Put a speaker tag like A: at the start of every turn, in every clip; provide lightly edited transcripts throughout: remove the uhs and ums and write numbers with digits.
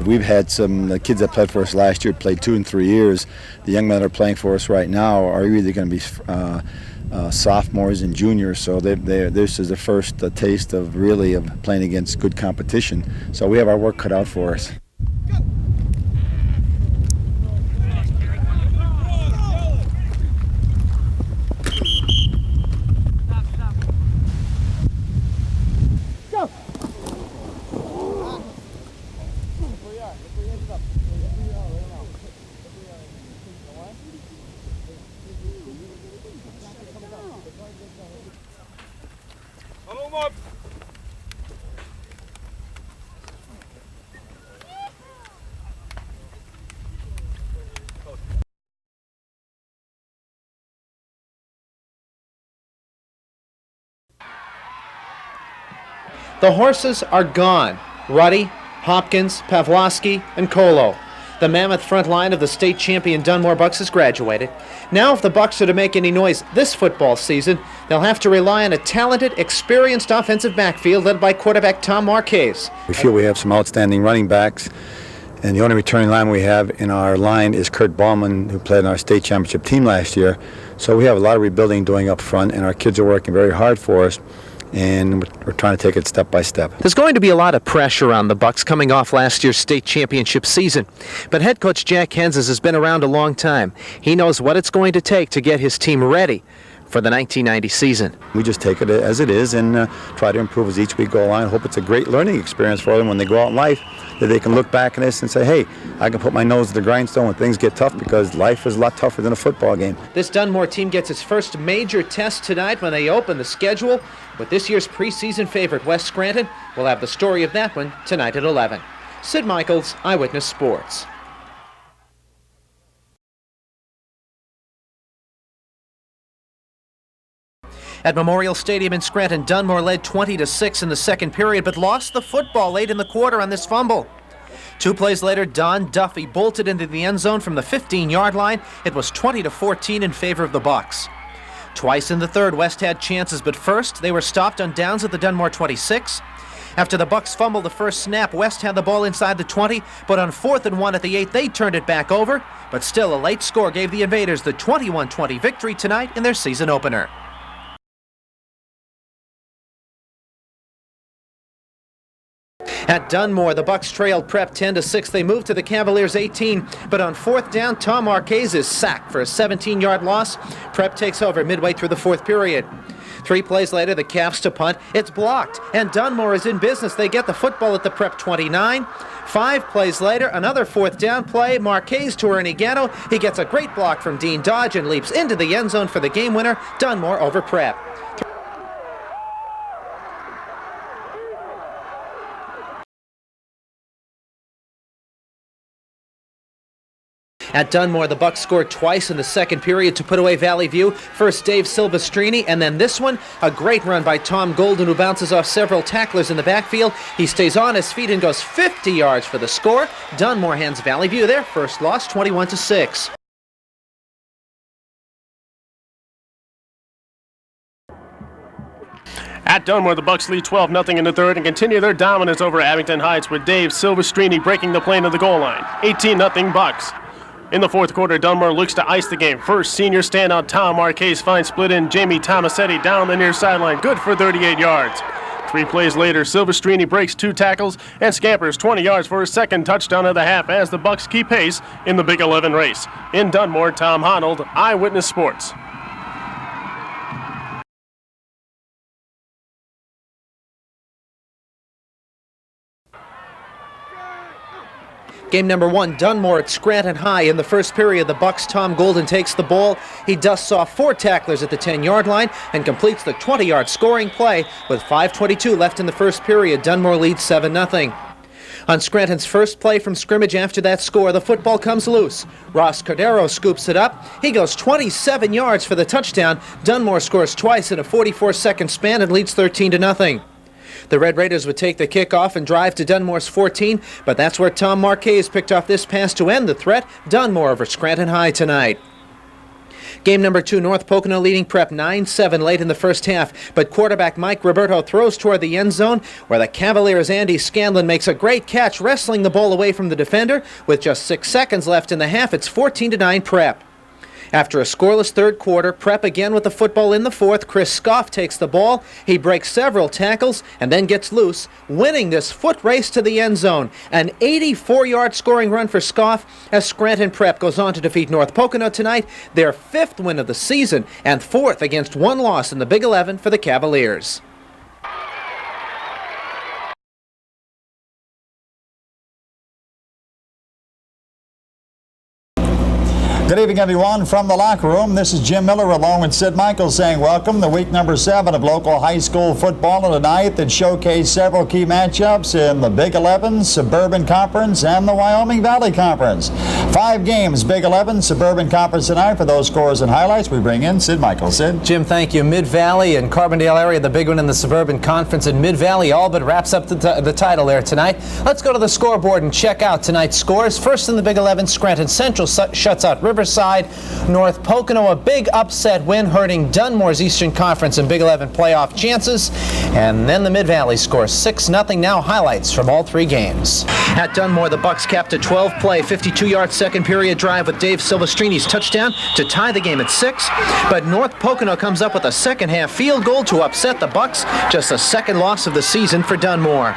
A: We've had the kids that played for us last year played 2 and 3 years. The young men that are playing for us right now are either going to be sophomores and juniors, so this is the first taste of playing against good competition. So we have our work cut out for us.
B: The horses are gone. Ruddy, Hopkins, Pavlovsky, and Kolo. The mammoth front line of the state champion Dunmore Bucks has graduated. Now if the Bucks are to make any noise this football season, they'll have to rely on a talented, experienced offensive backfield led by quarterback Tom Marchese.
A: We feel we have some outstanding running backs, and the only returning line we have in our line is Kurt Ballman, who played in our state championship team last year. So we have a lot of rebuilding doing up front, and our kids are working very hard for us. And we're trying to take it step by step.
B: There's going to be a lot of pressure on the Bucks coming off last year's state championship season. But head coach Jack Henzes has been around a long time. He knows what it's going to take to get his team ready for the 1990 season.
A: We just take it as it is and try to improve as each week go along. Hope it's a great learning experience for them when they go out in life, that they can look back at this and say, hey, I can put my nose to the grindstone when things get tough, because life is a lot tougher than a football game.
B: This Dunmore team gets its first major test tonight when they open the schedule with this year's preseason favorite, West Scranton. We'll have the story of that one tonight at 11. Sid Michaels, Eyewitness Sports. At Memorial Stadium in Scranton, Dunmore led 20-6 in the second period, but lost the football late in the quarter on this fumble. 2 plays later, Don Duffy bolted into the end zone from the 15-yard line. It was 20-14 in favor of the Bucks. Twice in the third, West had chances, but first they were stopped on downs at the Dunmore 26. After the Bucks fumbled the first snap, West had the ball inside the 20, but on 4th and 1 at the 8, they turned it back over. But still, a late score gave the Invaders the 21-20 victory tonight in their season opener. At Dunmore, the Bucks trailed Prep 10-6. They moved to the Cavaliers 18, but on 4th down, Tom Marchese is sacked for a 17-yard loss. Prep takes over midway through the 4th period. 3 plays later, the Cavs to punt. It's blocked, and Dunmore is in business. They get the football at the Prep 29. 5 plays later, another 4th down play. Marchese to Ernie-Gatto. He gets a great block from Dean Dodge and leaps into the end zone for the game winner. Dunmore over Prep. At Dunmore, the Bucks scored twice in the second period to put away Valley View. First Dave Silvestrini, and then this one, a great run by Tom Golden, who bounces off several tacklers in the backfield. He stays on his feet and goes 50 yards for the score. Dunmore hands Valley View their first loss, 21-6.
C: At Dunmore, the Bucks lead 12-0 in the third and continue their dominance over Abington Heights, with Dave Silvestrini breaking the plane of the goal line. 18-0 Bucks. In the fourth quarter, Dunmore looks to ice the game. First, senior standout Tom Marchese finds split end Jamie Tomasetti down the near sideline, good for 38 yards. 3 plays later, Silvestrini breaks 2 tackles and scampers 20 yards for his second touchdown of the half as the Bucks keep pace in the Big 11 race. In Dunmore, Tom Honnold, Eyewitness Sports.
B: Game number 1, Dunmore at Scranton High. In the first period, the Bucks' Tom Golden takes the ball. He dusts off 4 tacklers at the 10-yard line and completes the 20-yard scoring play. With 5:22 left in the first period, Dunmore leads 7-0. On Scranton's first play from scrimmage after that score, the football comes loose. Ross Cordero scoops it up. He goes 27 yards for the touchdown. Dunmore scores twice in a 44-second span and leads 13-0. The Red Raiders would take the kickoff and drive to Dunmore's 14, but that's where Tom Marchese picked off this pass to end the threat. Dunmore over Scranton High tonight. Game number 2, North Pocono leading Prep 9-7 late in the first half, but quarterback Mike Roberto throws toward the end zone where the Cavaliers' Andy Scanlon makes a great catch, wrestling the ball away from the defender. With just 6 seconds left in the half, it's 14-9 Prep. After a scoreless third quarter, Prep again with the football in the fourth. Chris Scoff takes the ball. He breaks several tackles and then gets loose, winning this foot race to the end zone. An 84-yard scoring run for Scoff as Scranton Prep goes on to defeat North Pocono tonight, their 5th win of the season and 4th against 1 loss in the Big 11 for the Cavaliers.
D: Good evening, everyone, from the locker room. This is Jim Miller along with Sid Michaels saying welcome to week number 7 of local high school football tonight that showcased several key matchups in the Big 11, Suburban Conference, and the Wyoming Valley Conference. 5 games, Big 11, Suburban Conference tonight. For those scores and highlights, we bring in Sid Michaels. Sid?
B: Jim, thank you. Mid-Valley and Carbondale area, the big one in the Suburban Conference, and Mid-Valley all but wraps up the title there tonight. Let's go to the scoreboard and check out tonight's scores. First in the Big 11, Scranton Central shuts out Riverside. North Pocono, a big upset win, hurting Dunmore's Eastern Conference and Big 11 playoff chances. And then the Mid-Valley scores 6-0. Now highlights from all 3 games. At Dunmore, the Bucks capped a 12-play, 52-yard second period drive with Dave Silvestrini's touchdown to tie the game at 6. But North Pocono comes up with a second-half field goal to upset the Bucks. Just the 2nd loss of the season for Dunmore.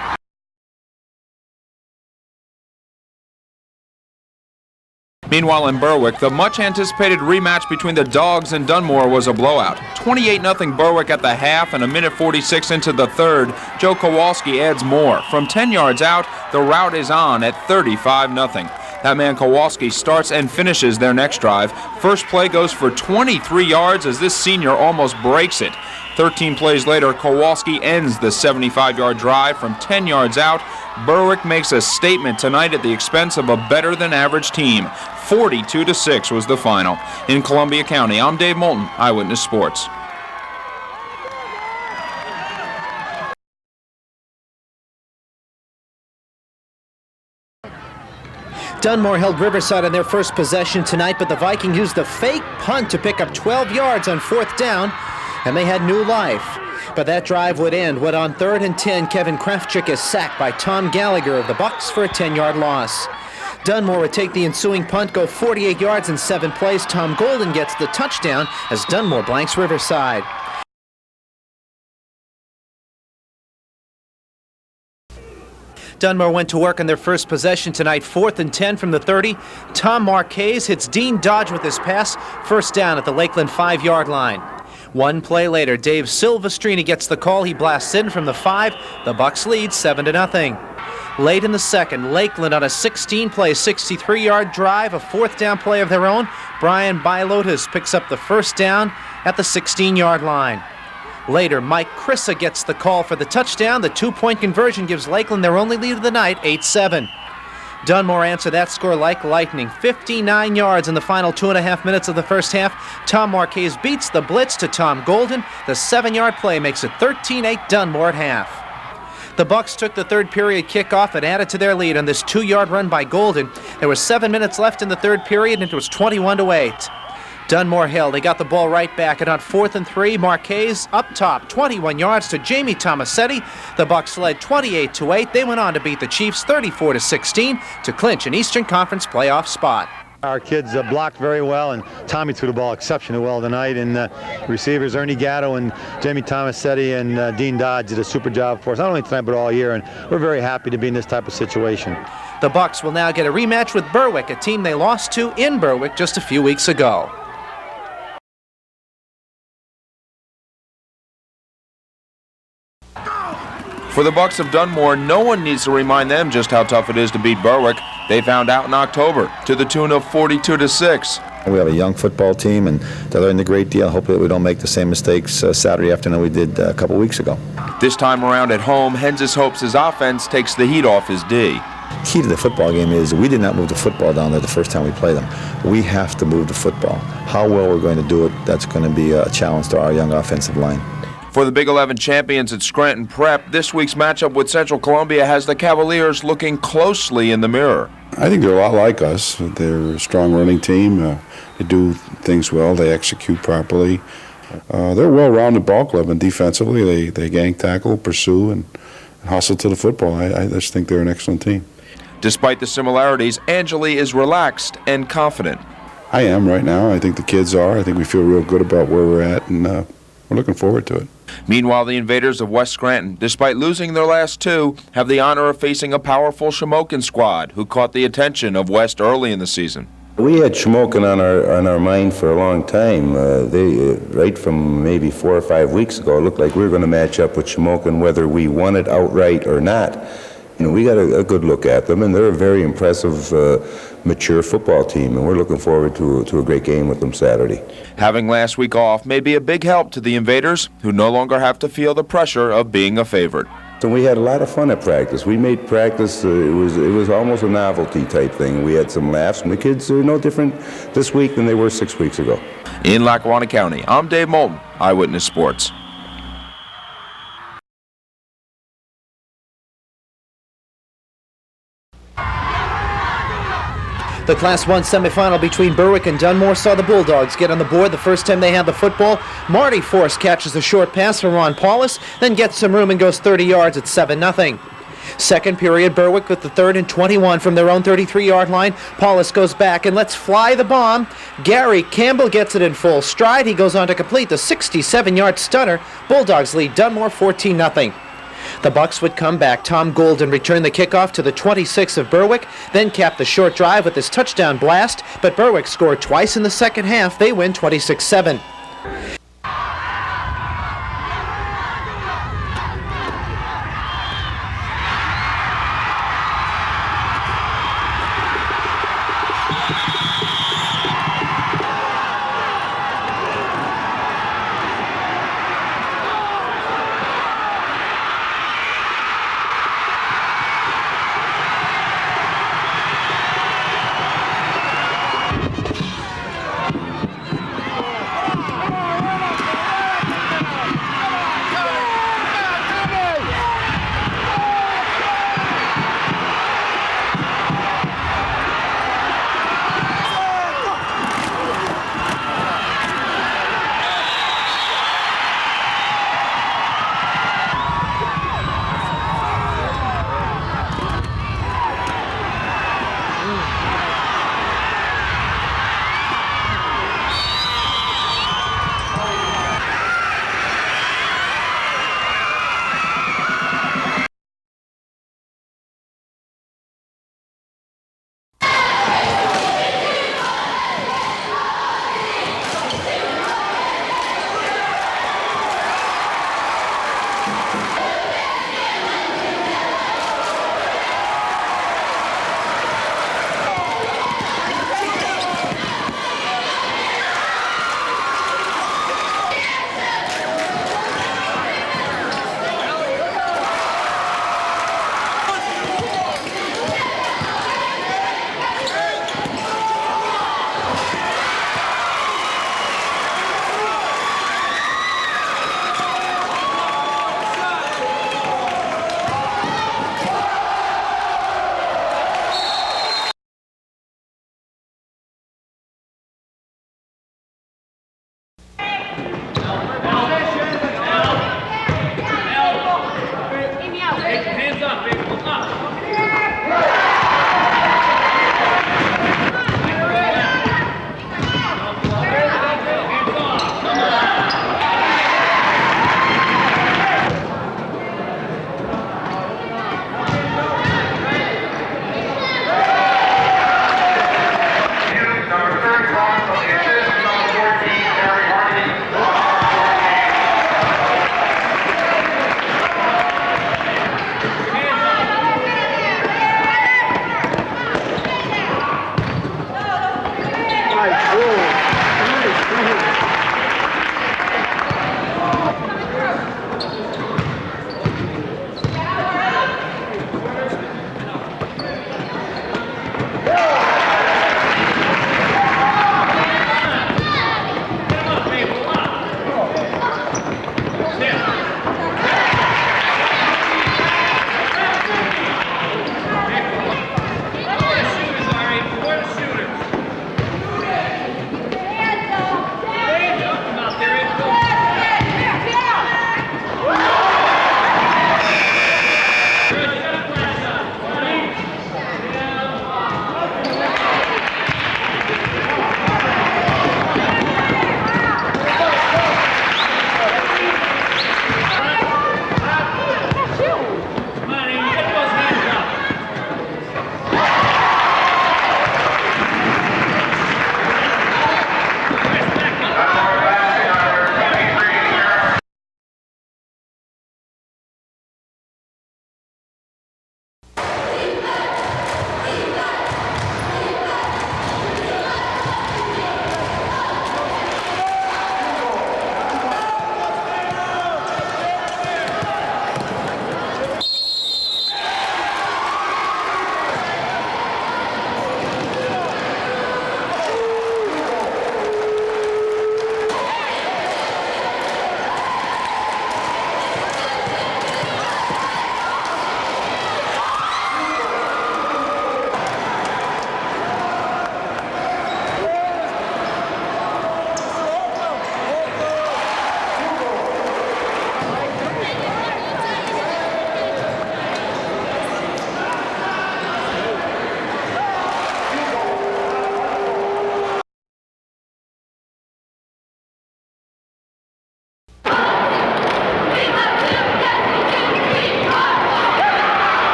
E: Meanwhile, in Berwick, the much-anticipated rematch between the Dogs and Dunmore was a blowout. 28-0 Berwick at the half, and a minute 46 into the third, Joe Kowalski adds more. From 10 yards out, the rout is on at 35-0. That man Kowalski starts and finishes their next drive. First play goes for 23 yards as this senior almost breaks it. 13 plays later, Kowalski ends the 75-yard drive from 10 yards out. Berwick makes a statement tonight at the expense of a better-than-average team. 42-6 was the final. In Columbia County, I'm Dave Moulton, Eyewitness Sports.
B: Dunmore held Riverside on their first possession tonight, but the Vikings used a fake punt to pick up 12 yards on 4th down, and they had new life. But that drive would end when on 3rd and 10, Kevin Krafchick is sacked by Tom Gallagher of the Bucks for a 10-yard loss. Dunmore would take the ensuing punt, go 48 yards in 7 plays. Tom Golden gets the touchdown as Dunmore blanks Riverside. Dunmore went to work on their first possession tonight, 4th and 10 from the 30. Tom Marchese hits Dean Dodge with his pass, first down at the Lakeland 5-yard line. 1 play later, Dave Silvestrini gets the call. He blasts in from the 5. The Bucks lead 7-0. Late in the second, Lakeland on a 16-play, 63-yard drive, a 4th down play of their own. Brian Bilotas picks up the first down at the 16-yard line. Later, Mike Crissa gets the call for the touchdown. The 2-point conversion gives Lakeland their only lead of the night, 8-7. Dunmore answered that score like lightning. 59 yards in the final 2.5 minutes of the first half. Tom Marchese beats the blitz to Tom Golden. The 7-yard play makes it 13-8 Dunmore at half. The Bucks took the third period kickoff and added to their lead on this 2-yard run by Golden. There was 7 minutes left in the third period, and it was 21-8. Dunmore held. They got the ball right back, and on 4th and 3, Marchese up top, 21 yards to Jamie Tomasetti. The Bucks led 28-8. They went on to beat the Chiefs 34-16 to clinch an Eastern Conference playoff spot.
F: Our kids blocked very well, and Tommy threw the ball exceptionally well tonight. And receivers Ernie Gatto and Jamie Tomasetti and Dean Dodge did a super job for us, not only tonight but all year. And we're very happy to be in this type of situation.
B: The Bucks will now get a rematch with Berwick, a team they lost to in Berwick just a few weeks ago.
E: For the Bucks of Dunmore, no one needs to remind them just how tough it is to beat Berwick. They found out in October to the tune of 42-6.
A: We have a young football team, and they learned a great deal. Hopefully we don't make the same mistakes Saturday afternoon we did a couple weeks ago.
E: This time around at home, Henses hopes his offense takes the heat off his D.
A: Key to the football game is we did not move the football down there the first time we play them. We have to move the football. How well we're going to do it, that's going to be a challenge to our young offensive line.
E: For the Big 11 champions at Scranton Prep, this week's matchup with Central Columbia has the Cavaliers looking closely in the mirror.
G: I think they're a lot like us. They're a strong running team. They do things well. They execute properly. They're a well-rounded ball club, and defensively they gang tackle, pursue, and hustle to the football. I just think they're an excellent team.
E: Despite the similarities, Angeli is relaxed and confident.
G: I am right now. I think the kids are. I think we feel real good about where we're at, and we're looking forward to it.
E: Meanwhile, the Invaders of West Scranton, despite losing their last two, have the honor of facing a powerful Shamokin squad who caught the attention of West early in the season.
H: We had Shamokin on our mind for a long time. Right from maybe 4 or 5 weeks ago, it looked like we were going to match up with Shamokin whether we won it outright or not. You know, we got a good look at them, and they're a very impressive, mature football team, and we're looking forward to a great game with them Saturday.
E: Having last week off may be a big help to the Invaders, who no longer have to feel the pressure of being a favorite.
H: So we had a lot of fun at practice. We made practice, it was almost a novelty type thing. We had some laughs, and the kids are no different this week than they were 6 weeks ago.
E: In Lackawanna County, I'm Dave Moulton, Eyewitness Sports.
B: The Class 1 semifinal between Berwick and Dunmore saw the Bulldogs get on the board the first time they had the football. Marty Force catches a short pass from Ron Paulus, then gets some room and goes 30 yards at 7-0. Second period, Berwick with the 3rd and 21 from their own 33-yard line. Paulus goes back and lets fly the bomb. Gary Campbell gets it in full stride. He goes on to complete the 67-yard stunner. Bulldogs lead Dunmore 14-0. The Bucks would come back. Tom Golden returned the kickoff to the 26 of Berwick, then capped the short drive with his touchdown blast, but Berwick scored twice in the second half. They win 26-7.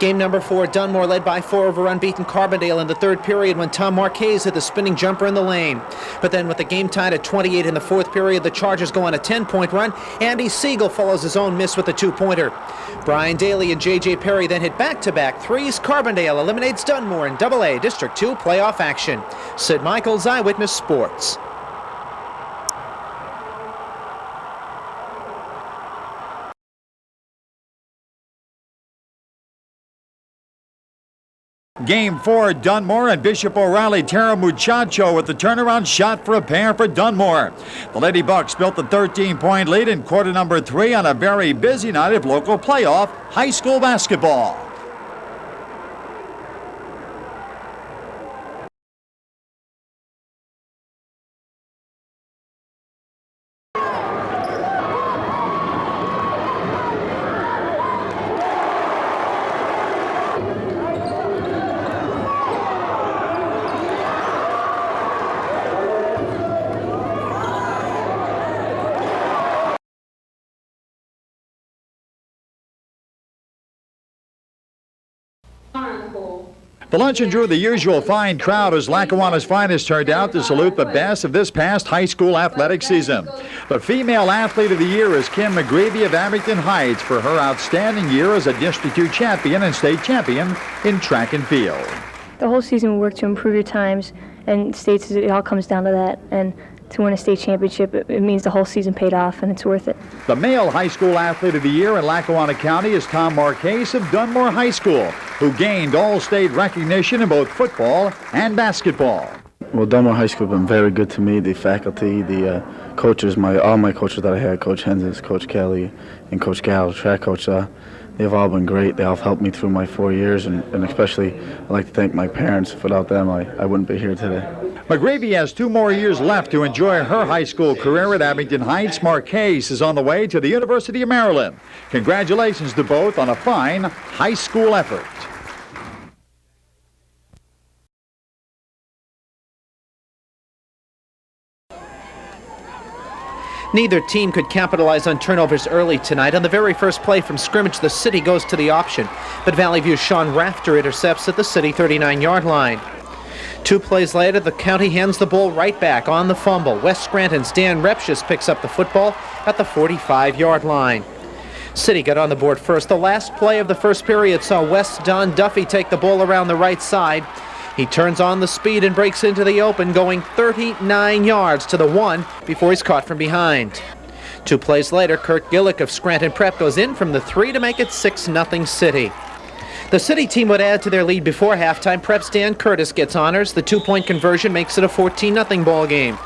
B: Game number 4, Dunmore led by 4 over unbeaten Carbondale in the third period when Tom Marchese hit the spinning jumper in the lane. But then with the game tied at 28 in the fourth period, the Chargers go on a 10-point run. Andy Siegel follows his own miss with a 2-pointer. Brian Daly and J.J. Perry then hit back-to-back threes. Carbondale eliminates Dunmore in AA District 2 playoff action. Sid Michaels, Eyewitness Sports.
D: Game 4, Dunmore and Bishop O'Reilly Terra Muchacho with the turnaround shot for a pair for Dunmore. The Lady Bucks built the 13-point lead in quarter number 3 on a very busy night of local playoff high school basketball. The luncheon drew the usual fine crowd as Lackawanna's finest turned out to salute the best of this past high school athletic season. The female athlete of the year is Kim McGreevy of Abington Heights for her outstanding year as a District 2 champion and state champion in track and field.
I: The whole season we work to improve your times, and states it all comes down to that. And to win a state championship, it means the whole season paid off, and it's worth it.
D: The male high school athlete of the year in Lackawanna County is Tom Marchese of Dunmore High School, who gained all-state recognition in both football and basketball.
J: Well, Dunmore High School has been very good to me. The faculty, the coaches, all my coaches that I had, Coach Henses, Coach Kelly, and Coach Gallo, track coach, they've all been great. They all helped me through my 4 years, and especially I'd like to thank my parents. Without them, I wouldn't be here today.
D: McGreevy has 2 more years left to enjoy her high school career at Abington Heights. Marchese is on the way to the University of Maryland. Congratulations to both on a fine high school effort.
B: Neither team could capitalize on turnovers early tonight. On the very first play from scrimmage, the City goes to the option, but Valley View's Sean Rafter intercepts at the City 39-yard line. 2 plays later, the County hands the ball right back on the fumble. West Scranton's Dan Repshis picks up the football at the 45-yard line. City got on the board first. The last play of the first period saw West Don Duffy take the ball around the right side. He turns on the speed and breaks into the open, going 39 yards to the 1 before he's caught from behind. 2 plays later, Kurt Gillick of Scranton Prep goes in from the 3 to make it 6-0 City. The City team would add to their lead before halftime. Prep's Dan Curtis gets honors. The 2-point conversion makes it a 14-0 ball game.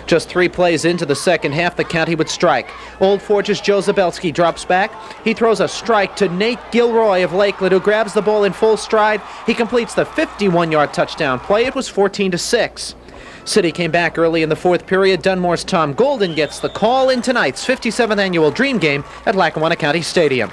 B: Just 3 plays into the second half, the County would strike. Old Forge's Joe Zabelski drops back. He throws a strike to Nate Gilroy of Lakeland, who grabs the ball in full stride. He completes the 51-yard touchdown play. It was 14-6. City came back early in the fourth period. Dunmore's Tom Golden gets the call in tonight's 57th annual Dream Game at Lackawanna County Stadium.